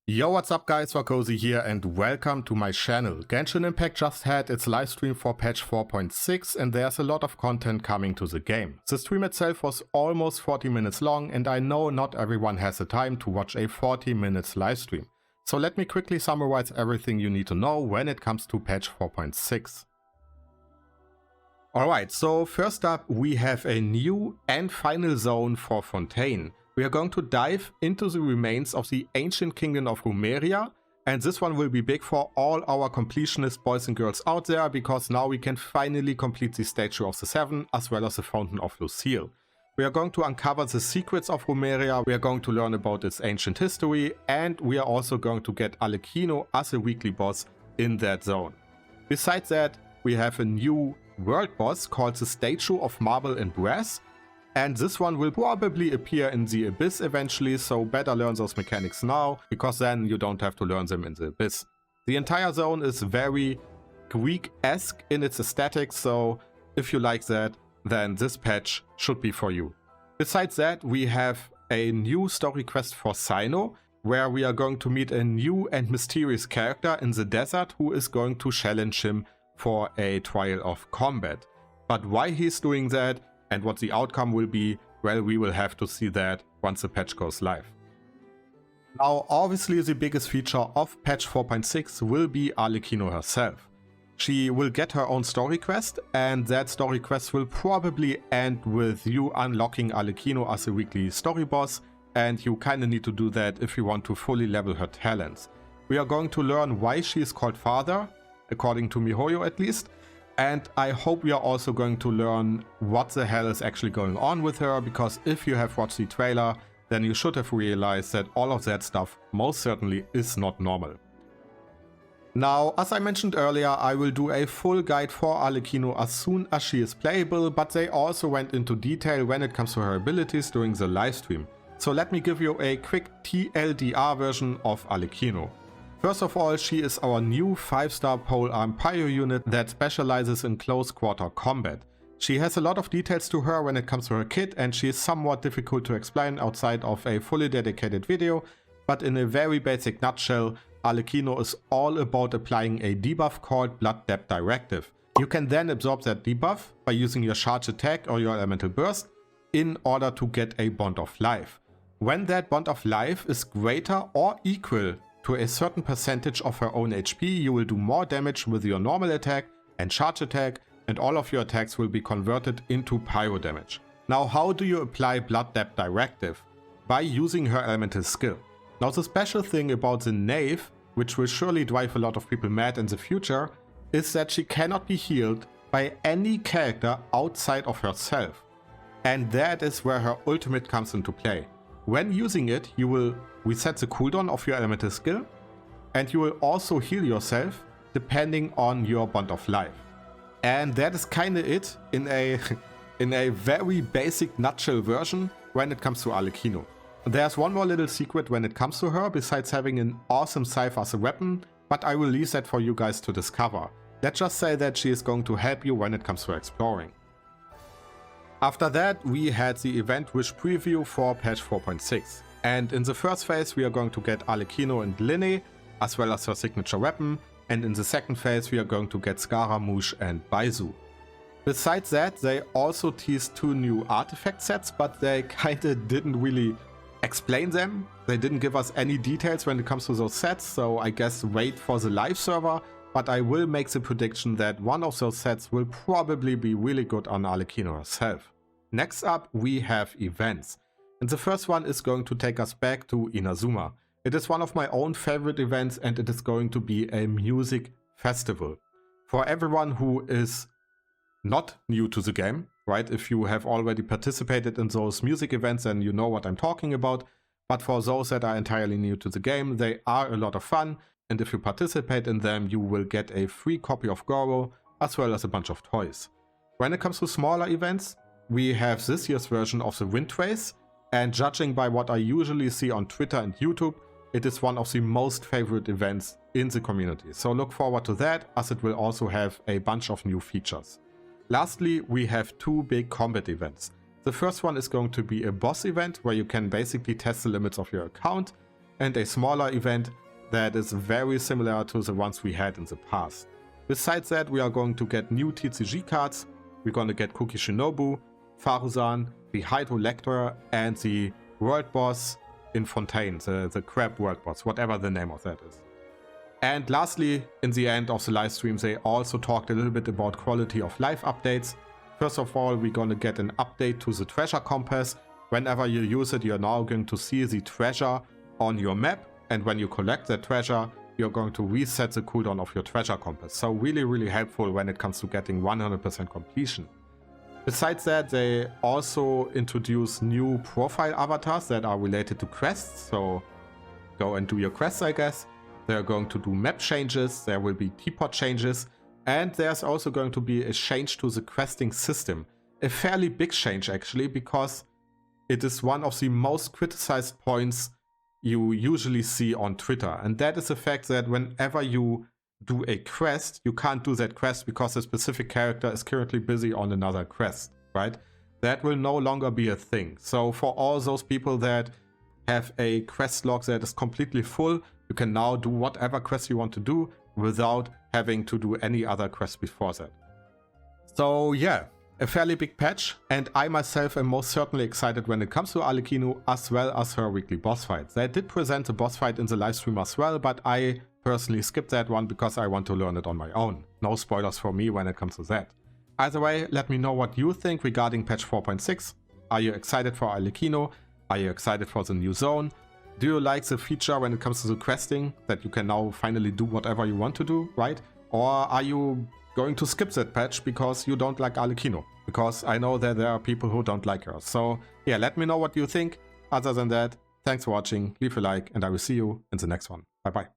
Yo, what's up guys, Cozy here and welcome to my channel. Genshin Impact just had its live stream for patch 4.6 and there's a lot of content coming to the game. The stream itself was almost 40 minutes long and I know not everyone has the time to watch a 40 minutes live stream. So let me quickly summarize everything you need to know when it comes to patch 4.6. Alright, so first up we have a new and final zone for Fontaine. We are going to dive into the remains of the ancient kingdom of Rumeria, and this one will be big for all our completionist boys and girls out there, because now we can finally complete the Statue of the Seven as well as the Fountain of Lucille. We are going to uncover the secrets of Rumeria, we are going to learn about its ancient history, and we are also going to get Arlecchino as a weekly boss in that zone. Besides that, we have a new world boss called the Statue of Marble and Brass. And this one will probably appear in the Abyss eventually, so better learn those mechanics now, because then you don't have to learn them in the Abyss. The entire zone is very Greek-esque in its aesthetics, so if you like that, then this patch should be for you. Besides that, we have a new story quest for Sino, where we are going to meet a new and mysterious character in the desert who is going to challenge him for a trial of combat. But why he's doing that and what the outcome will be, well, we will have to see that once the patch goes live. Now, obviously the biggest feature of patch 4.6 will be Arlecchino herself. She will get her own story quest, and that story quest will probably end with you unlocking Arlecchino as a weekly story boss, and you kinda need to do that if you want to fully level her talents. We are going to learn why she is called Father, according to miHoYo at least, and I hope we are also going to learn what the hell is actually going on with her, because if you have watched the trailer, then you should have realized that all of that stuff most certainly is not normal. Now, as I mentioned earlier, I will do a full guide for Arlecchino as soon as she is playable, but they also went into detail when it comes to her abilities during the livestream. So let me give you a quick TLDR version of Arlecchino. First of all, she is our new 5-star polearm pyro unit that specializes in close quarter combat. She has a lot of details to her when it comes to her kit, and she is somewhat difficult to explain outside of a fully dedicated video, but in a very basic nutshell, Arlecchino is all about applying a debuff called Blood Depth Directive. You can then absorb that debuff by using your charge attack or your elemental burst in order to get a bond of life. When that bond of life is greater or equal to a certain percentage of her own HP, you will do more damage with your normal attack and charge attack, and all of your attacks will be converted into pyro damage. Now, how do you apply Blood Depth Directive? By using her elemental skill. Now, the special thing about the Knave, which will surely drive a lot of people mad in the future, is that she cannot be healed by any character outside of herself. And that is where her ultimate comes into play. When using it, you will reset the cooldown of your elemental skill, and you will also heal yourself depending on your bond of life. And that is kinda it in a very basic nutshell version when it comes to Arlecchino. There's one more little secret when it comes to her, besides having an awesome scythe as a weapon, but I will leave that for you guys to discover. Let's just say that she is going to help you when it comes to exploring. After that, we had the event wish preview for patch 4.6. And in the first phase, we are going to get Arlecchino and Linne, as well as her signature weapon. And in the second phase, we are going to get Scaramouche and Baizu. Besides that, they also teased 2 new artifact sets, but they kinda didn't really explain them. They didn't give us any details when it comes to those sets, so I guess wait for the live server. But I will make the prediction that one of those sets will probably be really good on Arlecchino herself. Next up, we have events. And the first one is going to take us back to Inazuma. It is one of my own favorite events, and it is going to be a music festival. For everyone who is not new to the game, right? If you have already participated in those music events, then you know what I'm talking about. But for those that are entirely new to the game, they are a lot of fun. And if you participate in them, you will get a free copy of Goro, as well as a bunch of toys. When it comes to smaller events, we have this year's version of the Wind Race, and judging by what I usually see on Twitter and YouTube, it is one of the most favorite events in the community. So look forward to that, as it will also have a bunch of new features. Lastly, we have 2 big combat events. The first one is going to be a boss event, where you can basically test the limits of your account, and a smaller event that is very similar to the ones we had in the past. Besides that, we are going to get new TCG cards. We're going to get Kuki Shinobu, Faruzan, the Hydro Lector, and the World Boss in Fontaine, the Crab World Boss, whatever the name of that is. And lastly, in the end of the live stream, they also talked a little bit about quality of life updates. First of all, we're going to get an update to the treasure compass. Whenever you use it, you're now going to see the treasure on your map. And when you collect that treasure, you're going to reset the cooldown of your treasure compass. So really helpful when it comes to getting 100% completion. Besides that, they also introduce new profile avatars that are related to quests. So go and do your quests, I guess. They're going to do map changes, there will be teapot changes, and there's also going to be a change to the questing system. A fairly big change actually, because it is one of the most criticized points you usually see on Twitter. And that is the fact that whenever you do a quest, you can't do that quest because a specific character is currently busy on another quest, right? That will no longer be a thing. So for all those people that have a quest log that is completely full, you can now do whatever quest you want to do without having to do any other quest before that. So yeah, a fairly big patch, and I myself am most certainly excited when it comes to Arlecchino as well as her weekly boss fights. They did present a boss fight in the live stream as well, but I personally skipped that one because I want to learn it on my own. No spoilers for me when it comes to that. Either way, let me know what you think regarding patch 4.6. Are you excited for Arlecchino? Are you excited for the new zone? Do you like the feature when it comes to the questing, that you can now finally do whatever you want to do, right? Or are you going to skip that patch because you don't like Arlecchino? Because I know that there are people who don't like her. So yeah, let me know what you think. Other than that, thanks for watching, leave a like, and I will see you in the next one. Bye bye.